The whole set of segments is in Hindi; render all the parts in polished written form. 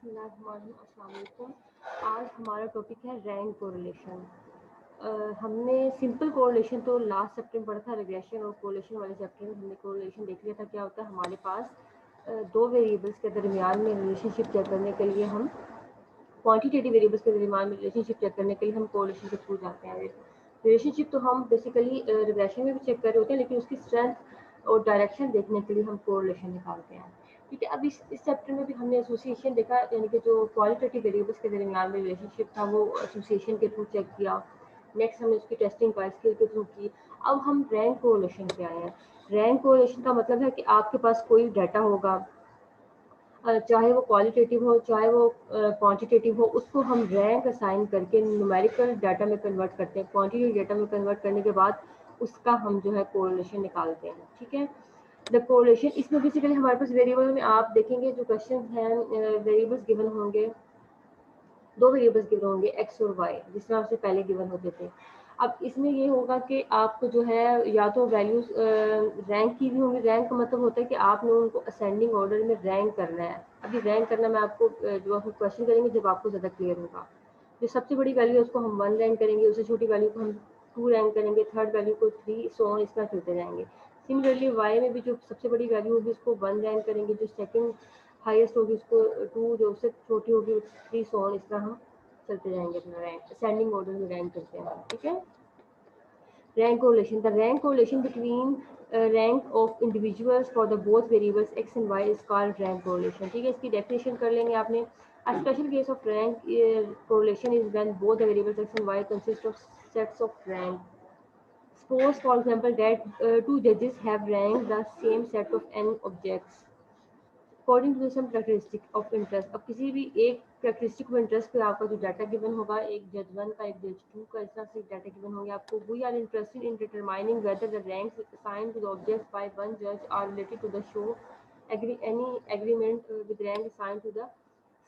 अस्सलाम वालेकुम। आज हमारा टॉपिक है रैंक कोरिलेशन। हमने सिंपल कोरिलेशन तो लास्ट चैप्टर में पढ़ा था, रिग्रेशन और कोरिलेशन वाले चैप्टर में हमने कोरिलेशन देख लिया था। क्या होता है हमारे पास दो वेरिएबल्स के दरमियान में रिलेशनशिप चेक करने के लिए हम क्वांटिटेटिव वेरिएबल्स के दरमियान में रिलेशनशिप चेक करने के लिए हम कोरिलेशन के थ्रू जाते हैं। रिलेशनशिप तो हम बेसिकली रिग्रेशन में भी चेक कर रहे होते हैं, लेकिन उसकी स्ट्रेंथ और डायरेक्शन देखने के लिए हम कोरिलेशन निकालते हैं। ठीक है, अब इस चैप्टर में भी हमने एसोसिएशन देखा, यानी कि जो क्वालिटेटिव वेरिएबल्स के दरमियान में रिलेशनशिप था वो एसोसिएशन के थ्रू चेक किया। नेक्स्ट हमने उसकी टेस्टिंग बायस्किल के थ्रू की। अब हम रैंक कोरिलेशन पे आए हैं। रैंक कोरिलेशन का मतलब है कि आपके पास कोई डाटा होगा, चाहे वो क्वालिटेटिव हो चाहे वो क्वांटिटेटिव हो, उसको हम रैंक असाइन करके न्यूमेरिकल डाटा में कन्वर्ट करते हैं। क्वांटिटेटिव डाटा में कन्वर्ट करने के बाद उसका हम जो है कोरिलेशन निकालते हैं। ठीक है, द कोरिलेशन इसमें बेसिकली हमारे पास वेरिएबल में आप देखेंगे जो क्वेश्चन हैं, वेरिएबल्स गिवन होंगे, दो वेरिएबल्स गिवन होंगे एक्स और वाई, जिसमें आपसे पहले गिवन होते थे। अब इसमें ये होगा कि आपको जो है या तो वैल्यूज रैंक की भी होंगी। रैंक का मतलब होता है कि आपने उनको असेंडिंग ऑर्डर में रैंक करना है। अभी रैंक करना मैं आपको जो आप क्वेश्चन करेंगे जब आपको ज़्यादा क्लियर होगा। जो सबसे बड़ी वैल्यू है उसको हम 1 रैंक करेंगे, उससे छोटी वैल्यू को हम 2 रैंक करेंगे, थर्ड वैल्यू को 3, सो ऑन, इस तरह चलते जाएंगे। सिमिलरली वाई में भी जो सबसे बड़ी वैल्यू होगी उसको 1 रैंक करेंगे, जो सेकंड हाईएस्ट होगी उसको 2, जो उससे छोटी होगी 3, सो ऑन, इस तरह हम चलते जाएंगे अपना रैंक, असेंडिंग ऑर्डर में रैंक करते हैं। ठीक है, rank correlation, the rank correlation between rank of individuals for the both variables X and Y is called rank correlation. ठीक है, इसकी डेफिनेशन कर लेंगे आपने। A special case of rank correlation is when both the variables x and y consist of sets of rank. Suppose, for example, that two judges have ranked the same set of n objects according to some characteristic of interest. अब किसी भी एक कैरेक्टरिस्टिक ऑफ इंटरेस्ट पे आपका जो डाटा गिवन होगा, एक जज 1 का, एक जज 2 का, इस तरह से डाटा गिवन होंगे आपको। We are interested in determining whether the ranks assigned to the objects by one जज are related to the show any agreement with rank assigned to the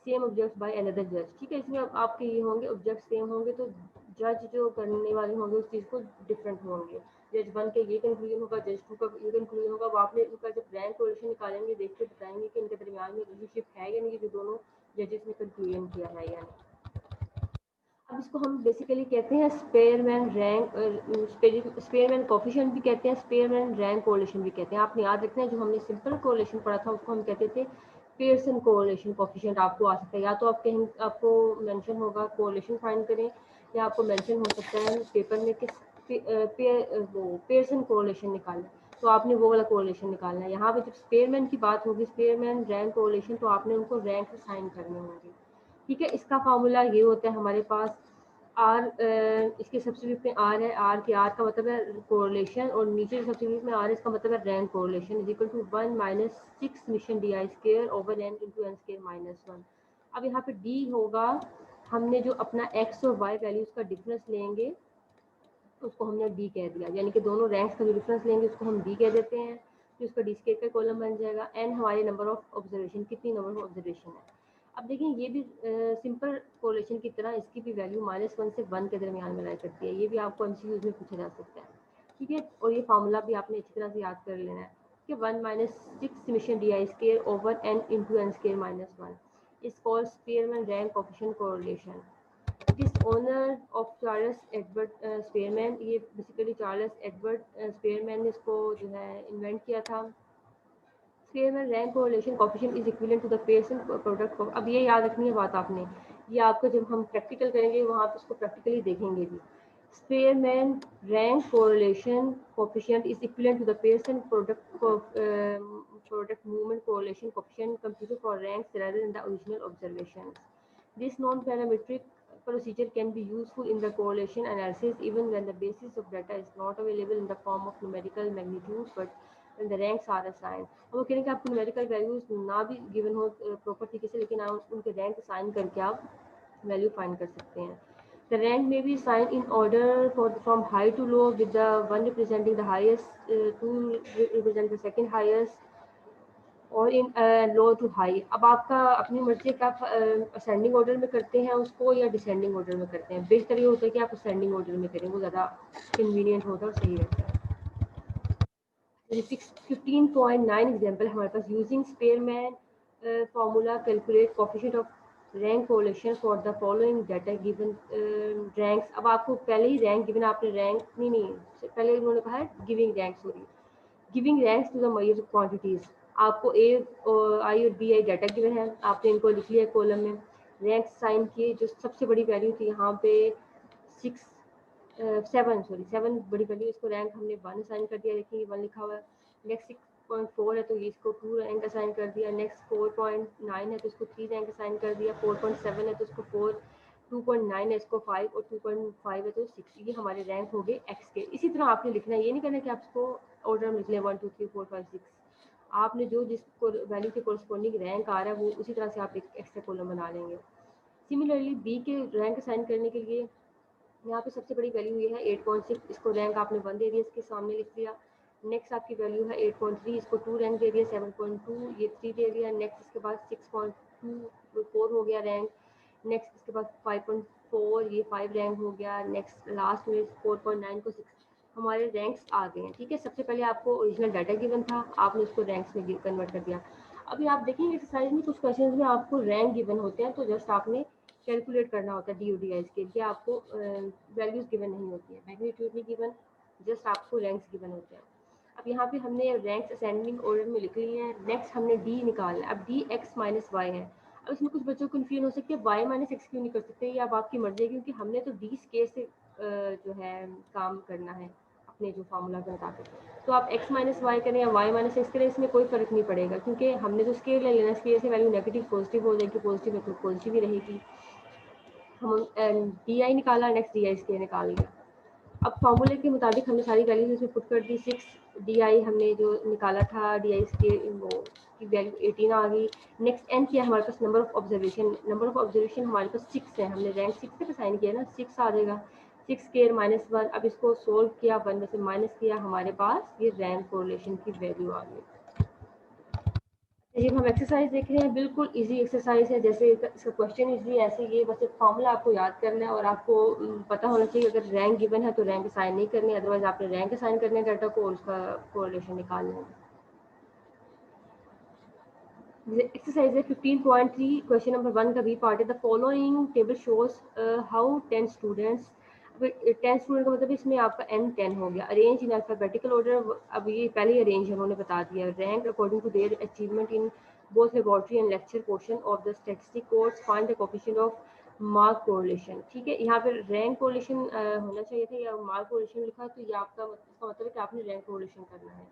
same objects by another जज। ठीक है, इसमें अब आपके ये होंगे ऑब्जेक्ट सेम होंगे तो जज जो करने वाले होंगे उस चीज़ को डिफरेंट होंगे। जज 1 के ये कंक्लूजन होगा, जज 2 का ये कंक्लूजन होगा। अब आपने इनका जब रैंक कोरिलेशन निकालेंगे, देख के बताएंगे कि इनके दरमियान में रिलेशनशिप है या नहीं, जो दोनों जजेस ने कंक्लूजन किया है या नहीं। अब इसको हम बेसिकली कहते हैं स्पेयरमैन रैंक, स्पेयरमैन कोफिशिएंट भी कहते हैं, स्पेयरमैन रैंक कोरिलेशन भी कहते हैं। आपने याद रखना है, जो हमने सिंपल कोरिलेशन पढ़ा था उसको हम कहते थे पियर्सन कोरिलेशन कोफिशिएंट। आपको आ सकता है, या तो आप कहीं आपको मेंशन होगा कोरिलेशन फाइंड करें, या आपको मेंशन हो सकता है पेपर में कि वो पियर्सन कोरिलेशन निकालें, तो आपने वो वाला कोरिलेशन निकालना है। यहाँ पे जब स्पेयरमैन की बात होगी, स्पेयरमैन रैंक कोरिलेशन, तो आपने उनको रैंक असाइन करने होंगे। ठीक है, इसका फार्मूला ये होता है हमारे पास आर, इसके सब्स्टिट्यूट में आर है, आर के आर का मतलब है कोरिलेशन, और नीचे सब्स्टिट्यूट में आर है, इसका मतलब है rank correlation is equal to 1 minus 6 mission D I square over N into N square minus 1। अब यहाँ पे डी होगा, हमने जो अपना एक्स और वाई वैल्यूज का डिफरेंस लेंगे उसको हमने डी कह दिया, यानी कि दोनों रैंक्स का जो डिफरेंस लेंगे उसको हम डी कह देते हैं, तो इसका डी स्केयर का कॉलम बन जाएगा। एन हमारे नंबर ऑफ ऑब्जर्वेशन, कितनी नंबर ऑफ ऑब्जर्वेशन है। अब देखिए, ये भी सिंपल कोरिलेशन की तरह इसकी भी वैल्यू -1 से 1 के दरमियान में लाई करती है। ये भी आपको एमसीक्यूज में पूछा जा सकता है। ठीक है, और ये फार्मूला भी आपने अच्छी तरह से याद कर लेना है कि 1 minus 6 mission D I square over N into N square minus 1 is called Spearman rank coefficient correlation. This honour of Charles Edward Spearman, ये बेसिकली चार्ल्स एडवर्ड स्पेयरमैन ने इसको जो है इन्वेंट किया था। Spearman rank correlation coefficient is equivalent to the Pearson product. अब ये याद रखनी है बात आपने, ये आपको जब हम प्रैक्टिकल करेंगे वहाँ पे इसको प्रैक्टिकली देखेंगे भी। Spearman rank correlation coefficient is equivalent to the Pearson product movement correlation coefficient computed for ranks rather than the original observations. This non-parametric procedure can be useful in the correlation analysis even when the basis of data is not available in the form of numerical magnitudes, but when the ranks are assigned. अब वो कहेंगे कि आपको numerical values ना भी given हो proper तरीके से, लेकिन आप उनके rank assign करके आप value find कर सकते हैं। The rank may be assigned in order from high to low, with the one representing the highest, two represent the second highest, और इन लो टू हाई। अब आपका अपनी मर्जी का आप असेंडिंग ऑर्डर में करते हैं उसको या डिसेंडिंग ऑर्डर में करते हैं। बेहतर ये होता है कि आप असेंडिंग ऑर्डर में करें, वो ज़्यादा कन्वीनियंट होता है और सही रहता है। 15.9 एग्जाम्पल हमारे पास, using Spearman formula calculate coefficient of rank correlation for the following data given ranks. अब आपको पहले ही रैंक गिवन, आपने रैंक नहीं पहले उन्होंने कहा है giving rank, sorry giving ranks to the major quantities. आपको ए आई और बी आई डाटा गिवन है, आपने इनको लिख लिया कॉलम में, रैंक साइन किए। जो सबसे बड़ी वैल्यू थी यहाँ पे 7 बड़ी वैल्यू, इसको रैंक हमने 1 असाइन कर दिया, देखिए 1 लिखा हुआ है। नेक्स्ट 6.4 है तो ये इसको 2 रैंक असाइन कर दिया। नेक्स्ट 4.9 है तो इसको 3 रैंक असाइन कर दिया। 4.7 है तो इसको 4, 2.9 है इसको 5 और 2.5 है तो 6। ये हमारे रैंक हो गए एक्स के। इसी तरह आपने लिखना है, ये नहीं करना कि आप इसको ऑर्डर में लिख लें 1 2 3 4 5 6। आपने जो जिस वैल्यू के कोरस्पॉन्डिंग रैंक आ रहा है वो उसी तरह से आप एक एक्स्ट्रा कॉलम बना लेंगे। सिमिलरली बी के रैंक असाइन करने के लिए यहाँ पे सबसे बड़ी वैल्यू ये है 8.6, इसको रैंक आपने 1 दे दिया, इसके सामने लिख दिया। नेक्स्ट आपकी वैल्यू है 8.3, इसको 2 रैंक दे दिया। 7.2 ये 3 दे दिया। नेक्स्ट इसके बाद 6.2 4 हो गया रैंक। नेक्स्ट इसके बाद 5.4 ये 5 रैंक हो गया। नेक्स्ट लास्ट में 4.9 को 6। हमारे रैंक्स आ गए हैं, ठीक है। सबसे पहले आपको ओरिजिनल डाटा गिवन था, आपने उसको रैंक्स में कन्वर्ट कर दिया। अभी आप देखेंगे एक्सरसाइज में कुछ क्वेश्चंस में आपको रैंक गिवन होते हैं, तो जस्ट आपने कैलकुलेट करना होता है डी ओ डी आईज के लिए। आपको वैल्यूज गिवन नहीं होती है, मैग्नीट्यूड नहीं गिवन, जस्ट आपको रैंक्स गिवन होते हैं। अब यहाँ पे हमने रैंक्स असेंडिंग ऑर्डर में लिख लिए हैं। नेक्स्ट हमने डी निकालना है। अब डी एक्स माइनस वाई है। अब इसमें कुछ बच्चों को कन्फ्यूजन हो सकती है, वाई माइनस एक्स क्यों नहीं कर सकते, ये अब आपकी मर्जी है, क्योंकि हमने तो डी स्केयर से जो है काम करना है अपने जो फार्मूला के मुताबिक। तो आप x माइनस वाई करें या y माइनस एक्स करें, इसमें कोई फर्क नहीं पड़ेगा, क्योंकि हमने तो स्केयर ले लेना। स्केयर से वैल्यू नेगेटिव पॉजिटिव हो जाएगी, पॉजिटिव है तो पॉजिटिव ही रहेगी। हम डी आई निकाला, नेक्स्ट डी आई स्केयर निकाल लिया। अब फार्मूले के मुताबिक हमने सारी वैल्यूज इसमें पुट कर दी। 6 डी आई हमने जो निकाला था, डी आई स्केयर वो की वैल्यू 18 आ गई। नेक्स्ट एन किया हमारे पास number of observation, number of observation हमारे पास 6 है, हमने रैंक 6 पे साइन किया ना, 6 आ जाएगा। 6 स्केयर माइनस 1। अब इसको सोल्व किया, 1 में से माइनस किया, हमारे पास ये रैंक कोरिलेशन की वैल्यू आ गई। जब हम एक्सरसाइज देख रहे हैं, बिल्कुल इजी एक्सरसाइज है, जैसे इसका क्वेश्चन इजी ऐसे ये बस एक फॉर्मूला आपको याद करना है और आपको पता होना चाहिए अगर रैंक गिवन है तो रैंक असाइन नहीं करनी, अदरवाइज आपने रैंक असाइन करने है डाटा को और उसका कोरिलेशन निकालना है। एक्सरसाइज है 15.3, क्वेश्चन नंबर 1 का बी पार्ट है। The following table shows how 10 students, 10 student का मतलब इसमें आपका n 10 हो गया। अरेंज इन अल्फाबेटिकल ऑर्डर, अब ये पहले ही अरेंज उन्होंने बता दिया। Rank according to their achievement in both laboratory and lecture portion of the statistic course, find the coefficient of mark correlation. ठीक है, यहाँ पे रैंक कोरिलेशन होना चाहिए था, या मार्क कोरिलेशन लिखा, तो ये आपका इसका मतलब है कि आपने रैंक कोरिलेशन करना है,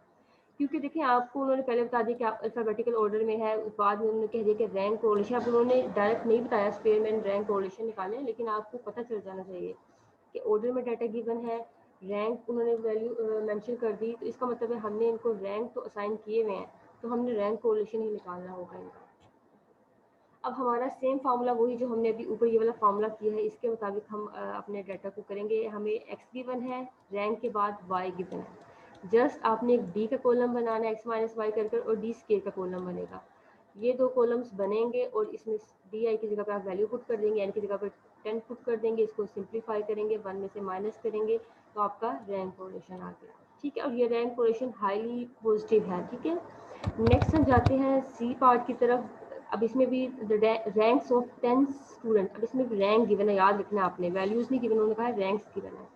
क्योंकि देखिए आपको उन्होंने पहले बता दिया कि आप अल्फाबेटिकल ऑर्डर में है, उस बाद में उन्होंने कह दिया कि रैंक कोरिलेशन। अब उन्होंने डायरेक्ट नहीं बताया स्पेयर में रैंक कोरिलेशन निकालें, लेकिन आपको पता चल जाना चाहिए कि ऑर्डर में डाटा गिवन है, रैंक उन्होंने वैल्यू मेंशन कर दी, तो इसका मतलब है हमने इनको रैंक तो असाइन किए हुए हैं, तो हमने रैंक कोरिलेशन ही निकालना होगा इनका। अब हमारा सेम फार्मूला वही जो हमने अभी ऊपर ये वाला फार्मूला किया है, इसके मुताबिक हम अपने डाटा को करेंगे। हमें एक्स गिवन है, रैंक के बाद वाई गिवन है, जस्ट आपने एक डी का कॉलम बनाना है, एक्स माइनस वाई कर और डी स्केयर का कॉलम बनेगा। ये दो कॉलम्स बनेंगे और इसमें डी आई की जगह पर आप वैल्यू पुट कर देंगे, एन की जगह पर 10 पुट कर देंगे, इसको सिंप्लीफाई करेंगे, 1 में से माइनस करेंगे, तो आपका रैंक कोरिलेशन आ गया। ठीक है, और ये रैंक कोरिलेशन हाईली पॉजिटिव है। ठीक है, नेक्स्ट हम जाते हैं सी पार्ट की तरफ। अब इसमें भी रैंक्स ऑफ 10 स्टूडेंट, अब इसमें भी रैंक गिवन है, याद रखना आपने, वैल्यूज नहीं गिवन, उन्होंने कहा रैंक्स गिवन है।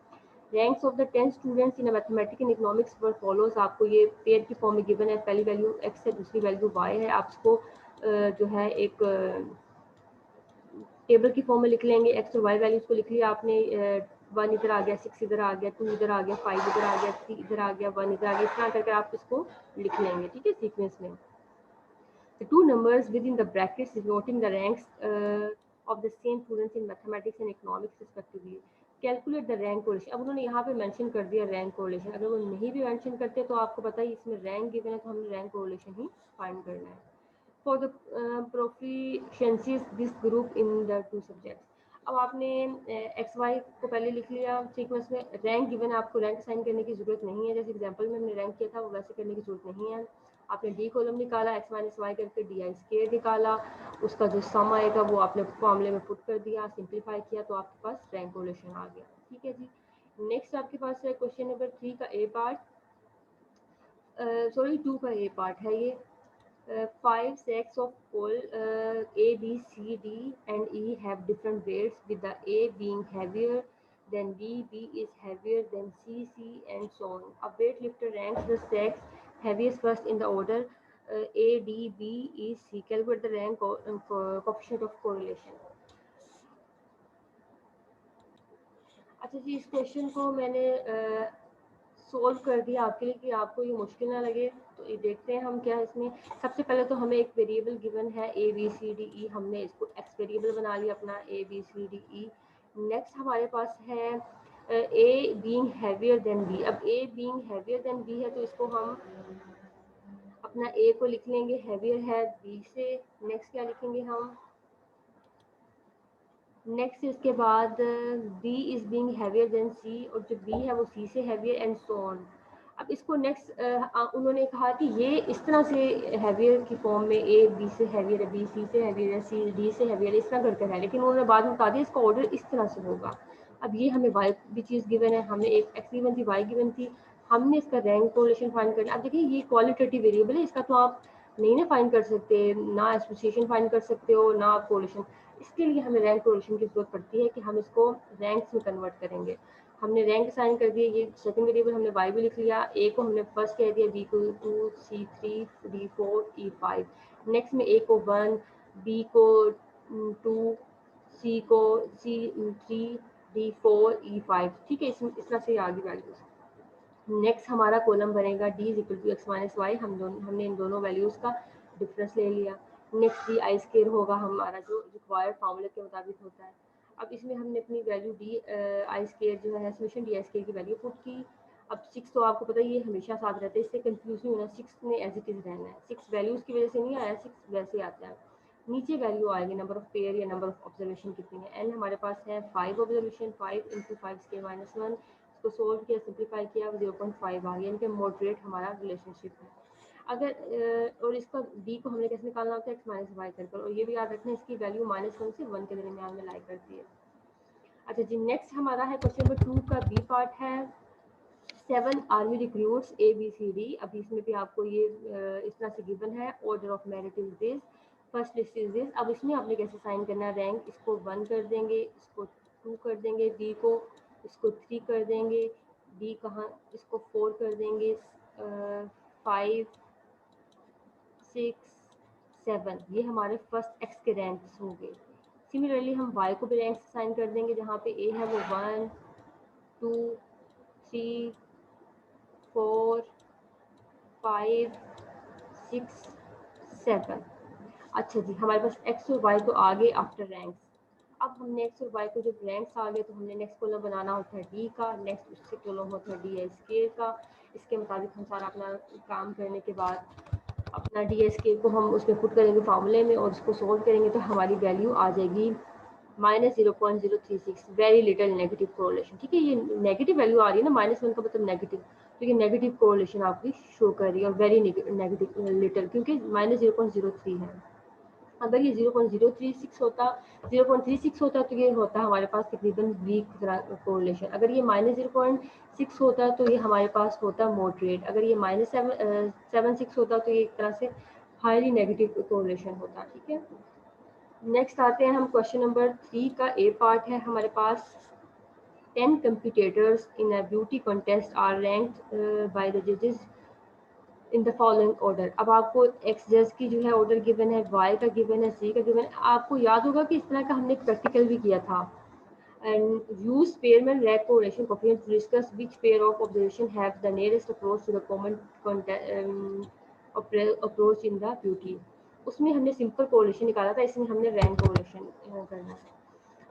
Ranks of the 10 students in mathematics and economics were follows, आपको ये पेयर की फॉर्म में गिवन है, पहली वैल्यू एक्स है, दूसरी वैल्यू वाई है। आप इसको जो है एक टेबल की फॉर्म में लिख लेंगे, एक्स और वाई वैल्यूज को लिख लिया आपने। 1 इधर आ गया, 6 इधर आ गया, 2 इधर आ गया, 5 इधर आ गया, 3 इधर आ गया, 1 इधर आ गया, इस तरह करके आप इसको लिख लेंगे। ठीक है, सीक्वेंस में the two numbers within the brackets denoting the ranks of the same students in mathematics and economics respectively. Calculate the rank correlation. अब उन्होंने यहाँ पे मेंशन कर दिया रैंक कोरिलेशन, अगर वो नहीं भी मेंशन करते तो आपको पता ही इसमें रैंक गिवन है, तो हमने रैंक कोरिलेशन ही फाइंड करना है। For the proficiencies this group in the two subjects. अब आपने एक्स वाई को पहले लिख लिया सीक्वेंस में, रैंक गिवन है, आपको रैंक साइन करने की जरूरत नहीं है, जैसे एग्जांपल में हमने रैंक किया था वो वैसे करने की जरूरत नहीं है। आपने डी कॉलम निकाला, एक्स माइनस वाई करके डी आई स्केयर निकाला, उसका जो सम आएगा वो आपने फॉर्मूले में पुट कर दिया, सिंप्लीफाई किया, तो आपके पास रैंक कोरिलेशन आ गया। ठीक है जी, नेक्स्ट आपके पास है क्वेश्चन नंबर 3 का ए पार्ट, सॉरी 2 का ए पार्ट है ये। five sets of coal A, B, C, D, and E have different weights, with the A being heavier than B, B is heavier than C, C, and so on. A weightlifter ranks the sacks heaviest first in the order A, D, B, E, C. Calculate the rank coefficient of correlation. अच्छा जी, इस क्वेश्चन को मैंने सोल्व कर दिया आपके लिए कि आपको ये मुश्किल ना लगे। तो ये देखते हैं हम क्या है इसमें। सबसे पहले तो हमें एक वेरिएबल गिवन है ए बी सी डी ई, हमने इसको एक्स वेरिएबल बना लिया अपना A B C D E. Next हमारे पास है A being heavier than B. अब A being heavier than B है तो इसको हम अपना ए को लिख लेंगे हैवियर है बी से। नेक्स्ट क्या लिखेंगे हम, नेक्स्ट इसके बाद B is being heavier than C, और जो बी है वो सी से हैवियर एंड सो ऑन। अब इसको नेक्स्ट उन्होंने कहा कि ये इस तरह से हैवियर की फॉर्म में ए बी से हैवियर है, बी सी से हैवियर है, सी डी से हैवियर है, इस तरह करके है, लेकिन उन्होंने बाद में बता दिया इसका ऑर्डर इस तरह से होगा। अब ये हमें वाई भी चीज़ गिवन है, हमें एक एक्स गिवन थी, वाई गिवन थी, हमने इसका रैंक कोरिलेशन फाइंड करना। अब देखिए ये क्वालिटेटिव वेरिएबल है, इसका तो आप नहीं ना फाइंड कर सकते, ना एसोसिएशन फाइंड कर सकते हो, ना आप कोरिलेशन। इसके लिए हमें रैंक कोरिलेशन की जरूरत पड़ती है कि हम इसको रैंक्स में कन्वर्ट करेंगे। हमने रैंक असाइन कर दिए, ये सेकंड वेरिएबल हमने वाई भी लिख लिया, ए को हमने फर्स्ट कह दिया, बी को 2, सी 3, डी 4, ई 5। नेक्स्ट में ए को 1, बी को 2, सी को 3, डी 4, ई 5। ठीक है, इस तरह से आगे वैल्यूज। नेक्स्ट हमारा कॉलम बनेगा D is equal to X minus Y, हमने इन दोनों वैल्यूज का डिफरेंस ले लिया। नेक्स्ट डी आई स्केयर होगा हमारा, जो रिक्वायर्ड फार्मूले के मुताबिक होता है। अब इसमें हमने अपनी वैल्यू डी आई स्केयर जो है समीशन डी आई स्केयर की वैल्यू पुट की। अब 6 तो आपको पता है ये हमेशा साथ रहता है, इससे कंफ्यूज नहीं होना, 6 ने एज इट इज रहना है, 6 वैल्यूज की वजह से नहीं आया, 6 वैसे आता है। नीचे वैल्यू आएगी नंबर ऑफ पेयर या नंबर ऑफ ऑब्जर्वेशन कितनी है। एन हमारे पास है 5 ऑब्जर्वेशन, 5 इंटू 5 स्केयर माइनस 1। इसको सोल्व किया, सिंप्लीफाई किया, 0.5 आ गया, यानी कि मॉडरेट हमारा रिलेशनशिप है। अगर और इसका डी को हमने कैसे निकालना होता है, एक्स माइनस वाई कर, और ये भी याद रखना है इसकी वैल्यू -1 से 1 के दरमियान में लाई करती है। अच्छा जी, नेक्स्ट हमारा है क्वेश्चन नंबर 2 का बी पार्ट है 7 army recruits A B C D. अभी इसमें भी आपको ये इस तरह से गिवन है, order of merit is this, first list is this. अब इसमें आपने कैसे साइन करना है, रैंक इसको 1 कर देंगे, इसको 2 कर देंगे, बी को इसको 3 कर देंगे, डी कहाँ इसको 4 कर देंगे, 5 6 7, ये हमारे फर्स्ट एक्स के रैंक्स हो गए। सिमिलरली हम वाई को भी रैंक साइन कर देंगे, जहाँ पे ए है वो 1 2 3 4 5 6 7। अच्छा जी, हमारे पास एक्स और वाई तो आ गए आफ्टर रैंक्स। अब हमने एक्स और वाई को जब रैंक्स आ गए तो हमने नेक्स्ट कॉलम बनाना होता है डी का, नेक्स्ट उससे कॉलम होता है डी आई स्केयर का। इसके मुताबिक हम सारा अपना काम करने के बाद अपना डी आई स्केयर को हम उसमें पुट करेंगे फार्मूले में, और उसको सोल्व करेंगे तो हमारी वैल्यू आ जाएगी -0.036, वेरी लिटिल नेगेटिव कोरिलेशन। ठीक है, ये नेगेटिव वैल्यू आ रही है ना, -1 का मतलब नेगेटिव, तो ये नेगेटिव कोरिलेशन आपकी शो कर रही है, और वेरी नेगेटिव लिटिल क्योंकि -0.03 है। अगर ये 0.036 होता 0.36 होता तो ये होता हमारे पास तकरीबन वीक कोरिलेशन। अगर ये -0.6 होता तो ये हमारे पास होता मॉडरेट। अगर ये -7.6 होता तो ये एक तरह से हाईली नेगेटिव कोरिलेशन होता। ठीक है, नेक्स्ट आते हैं हम क्वेश्चन नंबर 3 का ए पार्ट है हमारे पास 10 competitors in a beauty contest are ranked by the judges in the following order. अब आपको एक्स जज की जो है ऑर्डर गिवन है, वाई का गिवन है, सी का गिवन है। आपको याद होगा कि इस तरह का हमने एक प्रैक्टिकल भी किया था। And use Spearman rank correlation coefficient to discuss which pair of observation have the nearest approach to the common approach in the beauty. उसमें हमने सिंपल कोरिलेशन निकाला था, इसमें हमने रैंक कोरिलेशन करना है।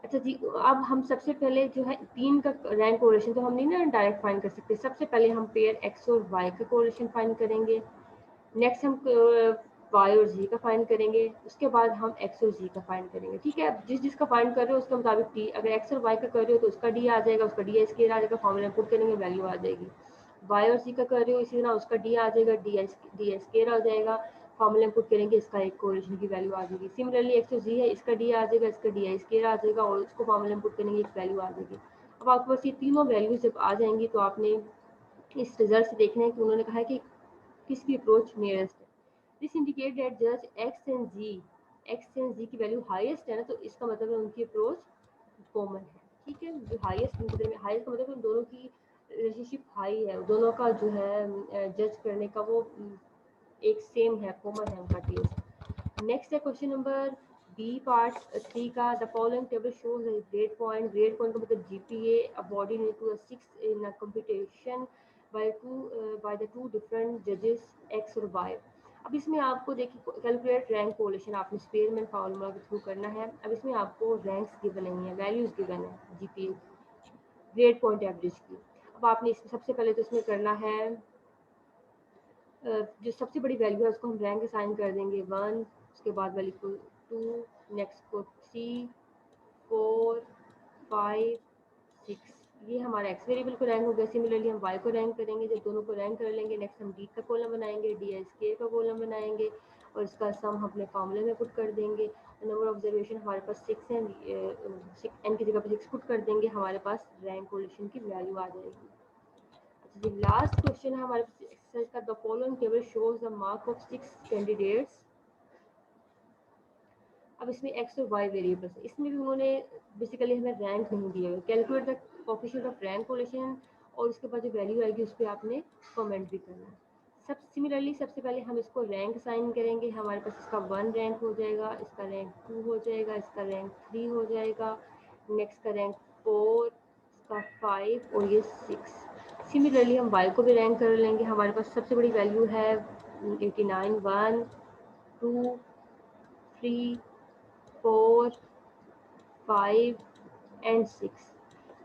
अच्छा जी, अब हम सबसे पहले जो है 3 का रैंक कोरिलेशन तो हम नहीं ना डायरेक्ट फाइंड कर सकते। सबसे पहले हम पेयर एक्स और वाई का कोरिलेशन फाइंड करेंगे, नेक्स्ट हम वाई और जी का फाइंड करेंगे, उसके बाद हम एक्स और जी का फाइंड करेंगे। ठीक है, जिस जिसका फाइंड कर रहे हो उसके मुताबिक टी, अगर एक्स और वाई का कर रहे हो तो उसका डी आ जाएगा, उसका डी आई स्केयर आ जाएगा, फॉर्मूला पुट करेंगे वैल्यू आ जाएगी। वाई और सी का कर रहे हो इसी तरह, उसका डी आ जाएगा, डी आई स्केयर आ जाएगा, फॉर्मूला पुट करेंगे, इसका एक कोरिलेशन की वैल्यू आ जाएगी। सिमिलरली एक्स और जी है, इसका डी आ जाएगा, इसका डी आई स्केयर आ जाएगा, और उसको फॉर्मूला पुट करेंगे, एक वैल्यू आ जाएगी। अब आपके पास ये तीनों वैल्यूज जब आ जाएंगी तो आपने इस रिजल्ट से देखना है कि उन्होंने कहा है कि किसकी अप्रोच नियरेस्ट है। This indicate that just X and Z की वैल्यू हाईएस्ट है ना, तो इसका मतलब है उनकी अप्रोच कॉमन है। ठीक है, जो हाईएस्ट हाईएस्ट का मतलब उन दोनों की रिलेशनशिप हाई है, दोनों का जो है जज करने का वो एक सेम है, कॉमन है उनका टेस्ट। नेक्स्ट है क्वेश्चन नंबर बी पार्ट 3 का। The following table shows grade point का मतलब जीपीए अबॉर्डिनेट to a 6 in a competition by the two different जजेस एक्स और वाई। अब इसमें आपको देखिए कैलकुलेट रैंक कोलेशन आपने स्पेयरमैन फार्मूला के थ्रू करना है। अब इसमें आपको रैंक्स गिवन नहीं है, वैल्यूज गिवन है जीपीए ग्रेड पॉइंट एवरेज की। अब आपने इसमें सबसे पहले तो इसमें करना है जो सबसे बड़ी वैल्यू है उसको हम रैंक असाइन कर देंगे 1, उसके बाद वैल्यू को 2, नेक्स्ट को 3, 4, 5, 6। ये हमारा एक्स वेरिएबल को रैंक हो गया। सिमिलरली हम वाई को रैंक करेंगे। जब दोनों को रैंक कर लेंगे नेक्स्ट हम डी का कॉलम बनाएंगे, डी एस के का कॉलम बनाएंगे और इसका सम हम अपने फार्मूले में पुट कर देंगे। नंबर ऑफ ऑब्जर्वेशन हमारे पास 6 है, एन की जगह पर 6 पुट कर देंगे, हमारे पास रैंक कोलेशन की वैल्यू आ जाएगी। अच्छा जी, लास्ट क्वेश्चन है हमारे पास एक्सरसाइज का। The following table shows the mark of 6 candidates. अब इसमें एक्स और वाई वेरिएबल्स है, इसमें भी उन्होंने बेसिकली हमें रैंक नहीं दिया है। Calculate the coefficient of rank coalition और उसके बाद जो वैल्यू आएगी उस पर आपने कमेंट भी करना है। सब सिमिलरली सबसे पहले हम इसको रैंक साइन करेंगे। हमारे पास इसका 1 रैंक हो जाएगा, इसका रैंक 2 हो जाएगा, इसका रैंक 3 हो जाएगा, नेक्स्ट का रैंक 4, इसका 5 और ये 6। सिमिलरली हम वाई को भी रैंक कर लेंगे। हमारे पास सबसे बड़ी वैल्यू है 89, 1, 2, 3, 4, 5 एंड 6।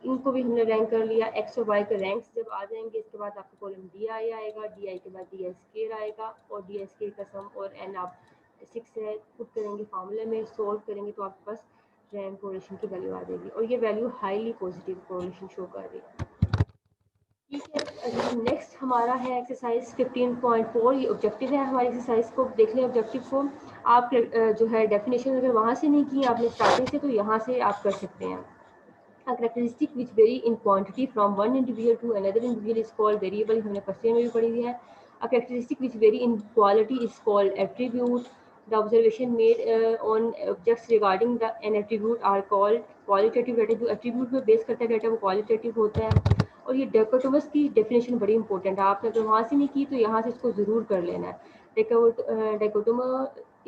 इनको भी हमने रैंक कर लिया। एक्स और वाई के रैंक्स जब आ जाएंगे इसके बाद आपका कॉलम डी आई आएगा, डी आई के बाद डी एस के आएगा और डी एस के का सम और एन आप 6 है पुट करेंगे फार्मूले में, सोल्व करेंगे तो आपके पास रैंक कोरिलेशन की वैल्यू आ जाएगी और ये value highly positive correlation show कर रही है। ठीक है, नेक्स्ट हमारा है एक्सरसाइज 15.4। ये ऑब्जेक्टिव है हमारी एक्सरसाइज को देख लें। ऑब्जेक्टिव को आप जो है डेफिनेशन अगर वहाँ से नहीं की आपने स्टार्टिंग से, तो यहाँ से आप कर सकते हैं। A characteristic which vary in quantity from one individual to another individual is called variable। हमने फर्स्ट ईयर में भी पढ़ी हुई है। A characteristic which vary in quality is called attribute। The observation made on objects regarding an attribute are called qualitative data। जो attribute पे बेस करता है डाटा वो qualitative होता है। और ये डाइकोटोमस की डेफिनेशन बड़ी इंपॉर्टेंट है, आपने अगर वहाँ से नहीं की तो यहाँ से इसको ज़रूर कर लेना है। डाइकोटोमा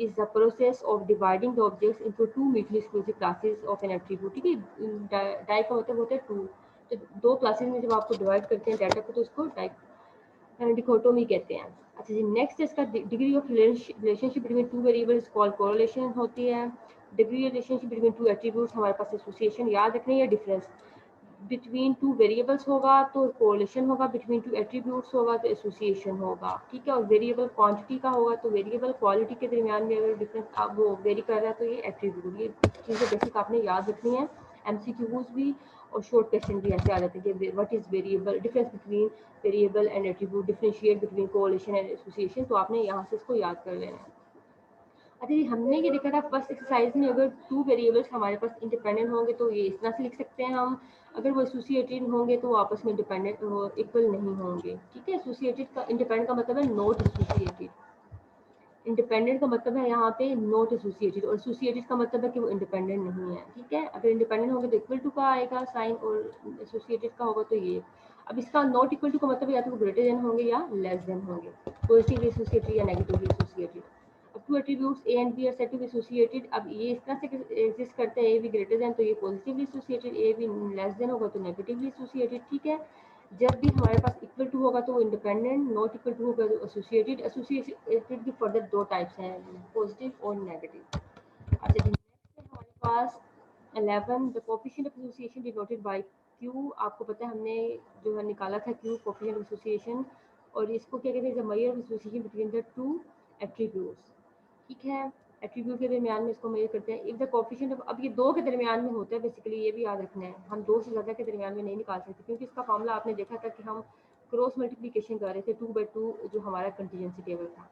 is the process of dividing the objects into two mutually exclusive classes of an attribute। ठीक है, डाई का मतलब होता है टू, तो दो क्लासेस में जब आपको डिवाइड करते हैं डाटा को तो उसको डिकोटोमी कहते हैं। अच्छा जी, नेक्स्ट इसका degree of relationship between two variables called correlation होती है। Degree relationship between two attributes हमारे पास एसोसिएशन याद रखना है। डिफरेंस बिटवीन टू वेरिएबल्स होगा तो कोरिलेशन होगा, बिटवीन टू एट्रीब्यूट्स होगा तो एसोसिएशन होगा। ठीक है, और वेरिएबल क्वांटिटी का होगा तो वेरिएबल क्वालिटी के दरमियान में अगर डिफरेंस आप वो वेरी कर रहा है तो ये एट्रीब्यूट। ये चीज़ें बेसिक आपने याद रखनी है। एमसीक्यूज भी और शॉर्ट क्वेश्चन भी ऐसे आ जाते हैं कि what is variable, difference between variable and attribute, differentiate between correlation and association. तो आपने यहाँ से इसको याद कर लेना है। अच्छा जी, हमने ये देखा था फर्स्ट एक्सरसाइज में अगर टू वेरिएबल्स हमारे पास इंडिपेंडेंट होंगे तो ये इस तरह से लिख सकते हैं हम। अगर वो एसोसिएटेड होंगे तो वो आपस में डिपेंडेंट इक्वल नहीं होंगे। ठीक है, एसोसिएटेड का इंडिपेंडेंट का मतलब है नॉट एसोसिएटेड, इंडिपेंडेंट का मतलब है यहाँ पे नॉट एसोसिएटेड, और एसोसिएटेड का मतलब है कि वो इंडिपेंडेंट नहीं है। ठीक है, अगर इंडिपेंडेंट होंगे तो इक्वल टू का आएगा साइन और एसोसिएटेड का होगा तो ये। अब इसका नॉट इक्वल टू का मतलब या तो ग्रेटर देन होंगे या लेस देन होंगे, पॉजिटिवली एसोसिएटेड या नेगेटिवली एसोसिएटेड। अब two attributes A and B are said to be associated. अब ये इस तरह से एग्जिस्ट करते हैं, ए बी ग्रेटर देन तो ये positively associated, A be less than होगा तो नेगेटिवली एसोसिएटेड। ठीक है, जब भी हमारे पास इक्वल टू होगा तो वो इंडिपेंडेंट, नॉट इक्वल टू होगा तो एसोसिएटेड। एसोसिएटेड की फर्दर दो टाइप्स हैं, पॉजिटिव और नेगेटिव। अच्छा जी, नेक्स्ट है हमारे पास 11 the coefficient of association denoted by Q. आपको पता है हमने जो है निकाला था क्यू कोएफिशिएंट ऑफ एसोसिएशन, और इसको क्या कहते हैं, the measure of association between the two attributes. ठीक है, एट्रीब्यूट के दरमियान में इसको मेजर करते हैं। इफ द कोएफिशिएंट अब ये दो के दरमियान में होता है बेसिकली, ये भी याद रखना है। हम दो से ज़्यादा के दरमियान में नहीं निकाल सकते क्योंकि इसका फॉर्मूला आपने देखा था कि हम क्रॉस मल्टीप्लिकेशन कर रहे थे 2/2 जो हमारा कंटीजेंसी टेबल था।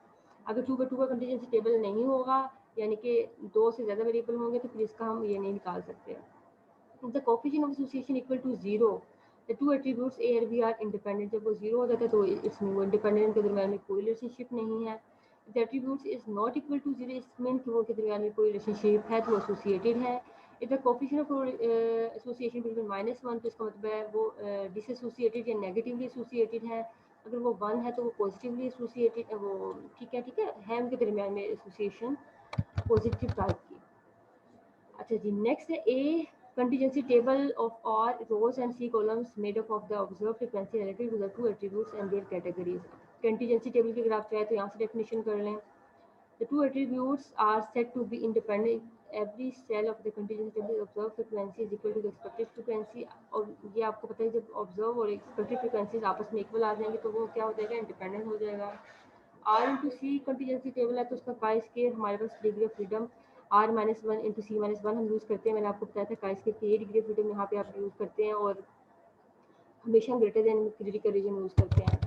अगर 2/2 का कंटीजेंसी टेबल नहीं होगा यानी कि दो से ज़्यादा वेरिएबल होंगे तो फिर इसका हम ये नहीं निकाल सकते। The coefficient of association equal to 0, the two attributes A और बी आर इंडिपेंडेंट। जब वो 0 हो जाता है तो इसमें वो इंडिपेंडेंट के दरमियान में कोई रिलेशनशिप नहीं है। The attributes is not equal to zero, इसमें कि वो के दरमियान में कोई रिलेशनशिप है तो एसोसिएटेड है। If the coefficient of association between -1, तो इसका मतलब है वो डिसएसोसिएटेड या नेगेटिवली एसोसिएटेड है। अगर वो 1 है तो वो पॉजिटिवली एसोसिएटेड वो ठीक है उनके दरमियान में एसोसिएशन पॉजिटिव टाइप की। अच्छा जी, नेक्स्ट है ए contingency table of R rows and C columns made up of the observed frequency related to the two attributes and their categories. Contingency table की अगर आप चाहें तो यहाँ से definition कर लें। The two attributes are said to be independent. Every cell of the contingency table observed frequency is equal to the expected frequency. और ये आपको पता है जब observe और expected frequencies आपस में equal आ जाएंगे तो वो क्या हो जाएगा, independent हो जाएगा। R into C contingency table है तो उसका chi square हमारे पास degree of freedom R-1 into C-1 हम यूज़ करते हैं। मैंने आपको बताया था chi square की ये डिग्री ऑफ फ्रीडम यहाँ पे आप यूज़ करते हैं और हमेशा ग्रेटर देन डिग्री का रीजन यूज़ करते हैं।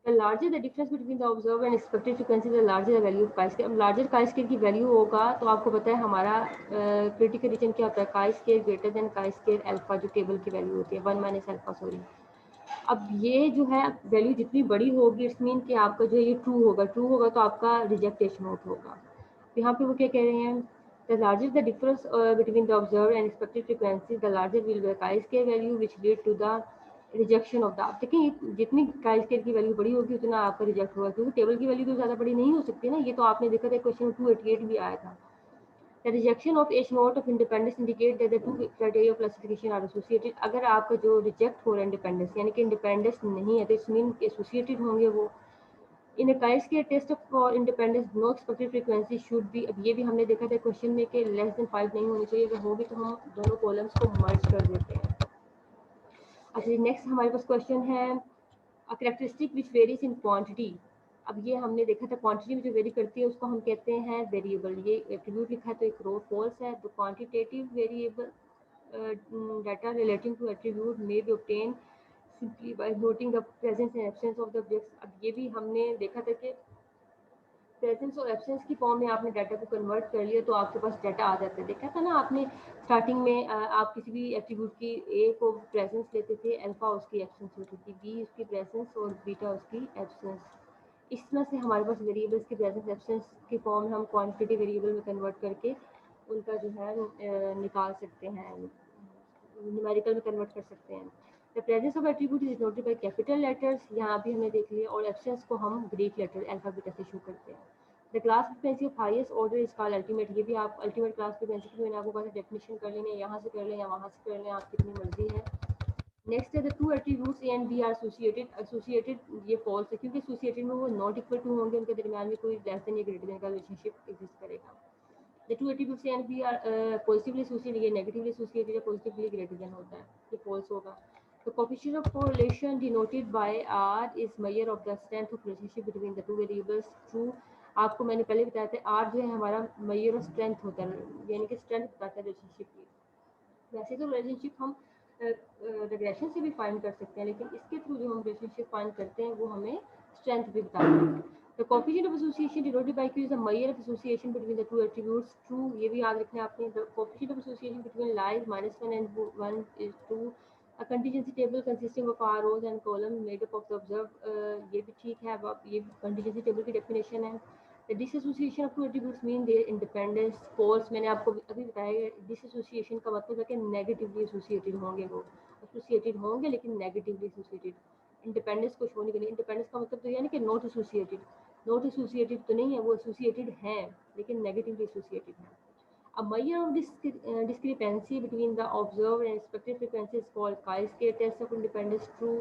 The larger the difference between the observed and expected frequency, the larger the value of chi square. अब larger chi square की वैल्यू होगा तो आपको पता है हमारा क्रिटिकल रीजन क्या होता है, chi square greater than chi square alpha जो टेबल की वैल्यू होती है 1 माइनस अल्फा सॉरी। अब ये जो है वैल्यू जितनी बड़ी होगी इट्स मीन कि आपका जो ये ट्रू होगा तो आपका रिजेक्टेशन होगा। यहाँ पे वो क्या कह रहे हैं, the larger the difference between the observed and expected frequency, the larger will be the chi-square value which lead to the rejection of the. आप देखिए जितनी chi-square की वैल्यू बड़ी होगी उतना आपका रिजेक्ट होगा, क्योंकि टेबल की वैल्यू तो ज़्यादा बड़ी नहीं हो सकती ना। ये तो आपने देखा था क्वेश्चन 288 भी आया था। The rejection of H naught of independence indicate that the two criteria of classification are associated. अगर आपका जो रिजेक्ट हो रहा है इंडिपेंडेंस यानी कि इंडिपेंडेंस नहीं है तो इट्स मीन एसोसिएटेड होंगे वो। इन a chi-square test for independence no expected frequency should be, अब ये भी हमने देखा था क्वेश्चन में कि लेस देन 5 नहीं होनी चाहिए, अगर होगी तो हम दोनों कॉलम्स को मर्ज कर देते हैं। अच्छा नेक्स्ट हमारे पास क्वेश्चन है characteristic which varies in quantity. अब ये हमने देखा था क्वांटिटी में जो वेरी करती है उसको हम कहते हैं वेरिएबल। ये एट्रीब्यूट लिखा है तो एक रो फॉल्स है। तो quantitative variable data relating to attribute may be obtain simply by noting the presence and absence of the objects. अब ये भी हमने देखा था कि प्रेजेंस और एब्सेंस की फॉर्म में आपने डाटा को कन्वर्ट कर लिया तो आपके पास डाटा आ जाता है। देखा था ना आपने स्टार्टिंग में आप किसी भी एट्रीब्यूट की ए को प्रेजेंस लेते थे, अल्फा उसकी एब्सेंस होती थी, बी उसकी प्रेजेंस और बीटा उसकी एब्सेंस। इस तरह से हमारे पास वेरिएबल्स की प्रेजेंस एब्सेंस की फॉर्म हम क्वांटिटेटिव वेरिएबल में कन्वर्ट करके उनका जो है निकाल सकते हैं, न्यूमेरिकल में कन्वर्ट कर सकते हैं। The presence of attribute is noted by capital letters, यहाँ भी हमने देख लिया, और एब्सेंस को हम ग्रीक लेटर अल्फाबेट से शो करते हैं। The class frequency of highest order is called ultimate. ये भी आप अल्टीमेट क्लास फ्रीक्वेंसी की मैंने आपको कहा डेफिनेशन कर लेंगे, यहाँ से कर लें या वहाँ से कर लें, आप कितनी मर्जी है। नेक्स्ट है the two attributes A and B are associated ये फॉल्स है क्योंकि एसोसिएटेड में वो नॉट इक्वल टू होंगे, उनके दरमियान में कोई लेस देन या ग्रेटर देन का रिलेशनशिप एग्जिस्ट करेगा। The two attributes A and B are positively associated, ये negatively associated या positively greater than होता है, ये false होगा। The coefficient of correlation denoted by R is measure of the strength of relationship between the two variables. True, आपको मैंने पहले बताया था R जो है हमारा measure of strength होता है, यानी कि strength बताता है relationship की। वैसे तो relationship हम regression से भी find कर सकते हैं, लेकिन इसके थ्रू जो हम relationship find करते हैं वो हमें strength भी बताता है। The coefficient of association denoted by Q is a measure of association between the two attributes. True, ये भी याद रखना है आपने। The coefficient of association between lies -1 and 1 is true. A contingency table consisting of R rows and columns made up of the observed, ये भी ठीक है। अब ये contingency table की definition है। The disassociation of two attributes mean their independence. False, मैंने आपको अभी बताया disassociation का मतलब है कि negatively associated होंगे, वो associated होंगे लेकिन negatively associated। इंडिपेंडेंस को शो नहीं करेंगे। इंडिपेंडेंस का मतलब तो यानी कि नॉट एसोसिएटेड तो नहीं है, वो एसोसिएटेड हैं लेकिन नेगेटिवली एसोसिएटेड है। A measure of discrepancy between the observed and expected frequency is called chi-square test of independence. True,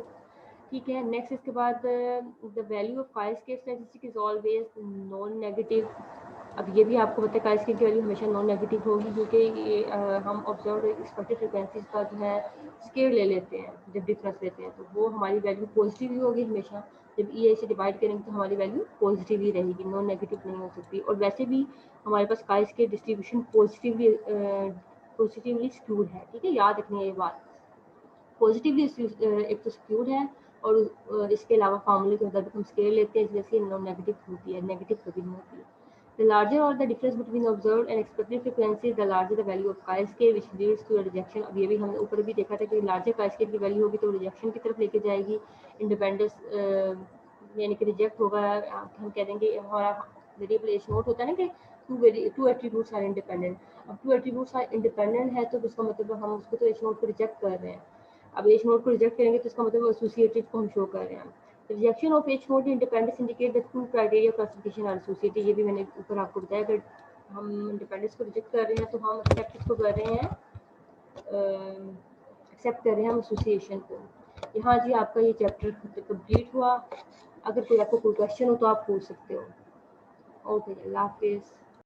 ठीक है। नेक्स्ट इसके बाद the value of chi-square statistic is always non negative. अब ये भी आपको पता है chi-square की वैल्यू हमेशा नॉन नेगेटिव होगी क्योंकि ये हम ऑब्जर्व एक्सपेक्टेड फ्रिक्वेंसीज का जो है स्केयर ले लेते हैं, जब डिफरेंस लेते हैं तो वो हमारी वैल्यू पॉजिटिव ही होगी हमेशा। जब ई से डिवाइड करेंगे तो हमारी वैल्यू पॉजिटिव ही रहेगी, नॉन नेगेटिव नहीं हो सकती। और वैसे भी हमारे पास chi-square डिस्ट्रीब्यूशन पॉजिटिवली स्क्यूड है, ठीक है, याद रखनी है ये बात। पॉजिटिवली एक तो स्क्यूड है और इसके अलावा फार्मूले के मुताबिक हम स्केयर लेते हैं, जैसे नॉन नेगेटिव होती है, नेगेटिव कभी नहीं होती है। The larger or the difference between observed and expected frequency, the larger the value of chi-square which leads to a rejection. अब ये भी हमने ऊपर भी देखा था कि larger chi-square की वैल्यू होगी तो रिजेक्शन की तरफ लेके जाएगी। इंडिपेंडेंस यानी कि रिजेक्ट होगा, हम कह देंगे हमारा वेरिएबल एच नोट होता है ना कि टू एट्रीब्यूट्स आर इंडिपेंडेंट। अब टू एट्रीब्यूट्स आर इंडिपेंडेंट है तो इसका मतलब हम उसको तो एच नोट को रिजेक्ट कर रहे हैं। अब एच नोट को रिजेक्ट करेंगे तो इसका मतलब एसोसिएटेड को हम शो कर रहे हैं। Rejection of H naught independence indicate that two criteria classification are associated. ये भी मैंने ऊपर आपको बताया, अगर हम इंडिपेंडेंस को रिजेक्ट कर रहे हैं तो हम एक्सेप्ट को कर रहे हैं, एक्सेप्ट कर रहे हैं हम एसोसिएशन को। यहाँ जी आपका ये चैप्टर कंप्लीट हुआ। अगर कोई आपको कोई क्वेश्चन हो तो आप पूछ सकते हो। ओके, अल्लाह हाफिज़।